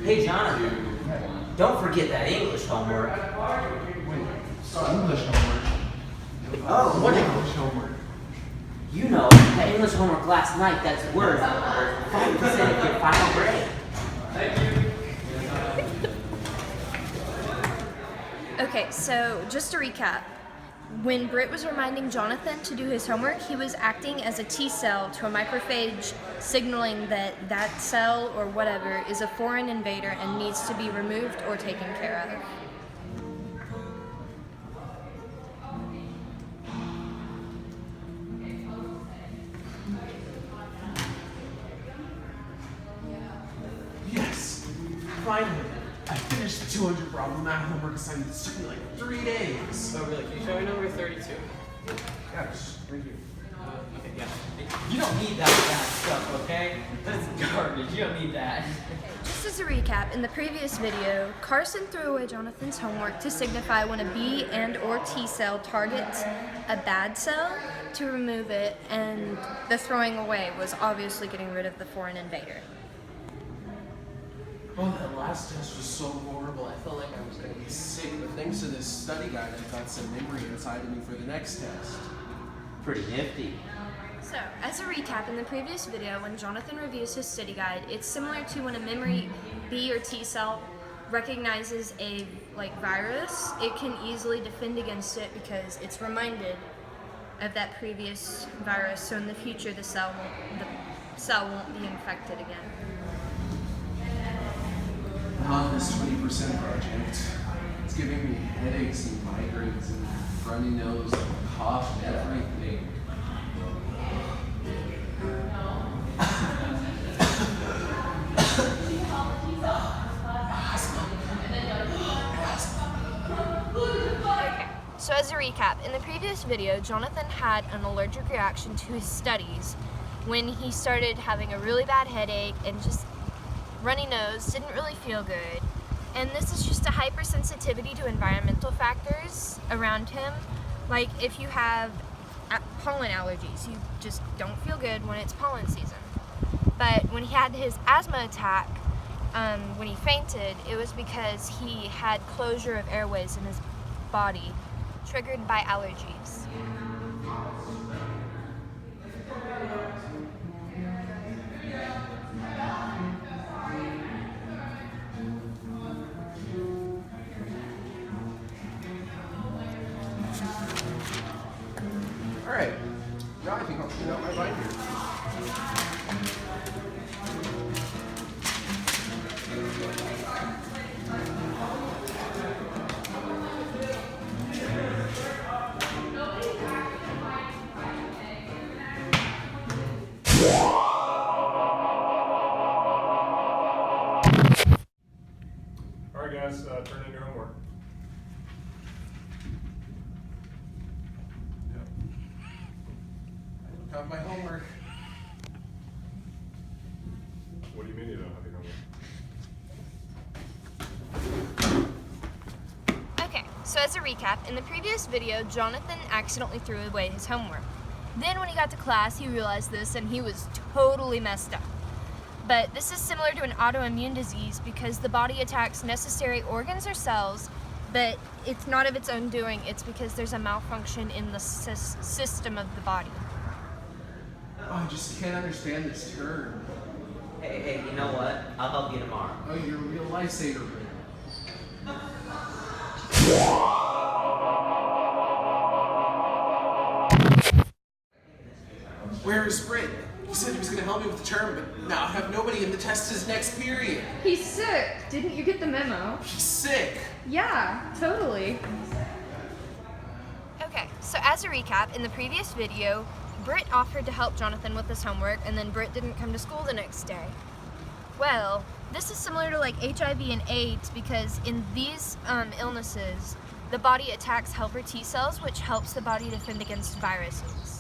Hey, Jonathan, don't forget that English homework. English homework? Oh, What English homework? You know, that English homework last night that's worth 5% of your final grade. Okay, so just to recap, when Britt was reminding Jonathan to do his homework, he was acting as a T cell to a macrophage, signaling that that cell or whatever is a foreign invader and needs to be removed or taken care of. Yes! Finally! I finished the 200 problem math homework assignment. It took me like 3 days. Oh, really? Can you show me number 32? Gosh, right here. Okay, yeah. You don't need that stuff, okay? That's garbage. You don't need that. Just as a recap, in the previous video, Carson threw away Jonathan's homework to signify when a B and or T cell targets a bad cell to remove it, and the throwing away was obviously getting rid of the foreign invader. Oh, that last test was so horrible. I felt like I was going to be sick, but thanks to this study guide, I've got some memory inside of me for the next test. Pretty nifty. So, as a recap, in the previous video, when Jonathan reviews his study guide, it's similar to when a memory B or T cell recognizes a virus. It can easily defend against it because it's reminded of that previous virus, so in the future the cell won't be infected again. This 20% project, it's giving me headaches and migraines and runny nose and cough and everything. Okay, so as a recap, in the previous video, Jonathan had an allergic reaction to his studies when he started having a really bad headache and just runny nose, didn't really feel good. And this is just a hypersensitivity to environmental factors around him. Like if you have pollen allergies, you just don't feel good when it's pollen season. But when he had his asthma attack, when he fainted, it was because he had closure of airways in his body, triggered by allergies. Alright, now I think I'll clean out my binder. Alright guys, turn in your homework. I don't have my homework. What do you mean you don't have your homework? Okay, so as a recap, in the previous video, Jonathan accidentally threw away his homework. Then when he got to class, he realized this and he was totally messed up. But this is similar to an autoimmune disease because the body attacks necessary organs or cells, but it's not of its own doing, it's because there's a malfunction in the system of the body. Oh, I just can't understand this term. Hey, you know what? I'll help you tomorrow. Oh, you're a real lifesaver, Britt. Where is Britt? He said he was going to help me with the term, but now I have nobody and the test is next period. He's sick. Didn't you get the memo? He's sick. Yeah, totally. Okay, so as a recap, in the previous video, Britt offered to help Jonathan with his homework, and then Britt didn't come to school the next day. Well, this is similar to like HIV and AIDS because in these illnesses, the body attacks helper T cells, which helps the body defend against viruses.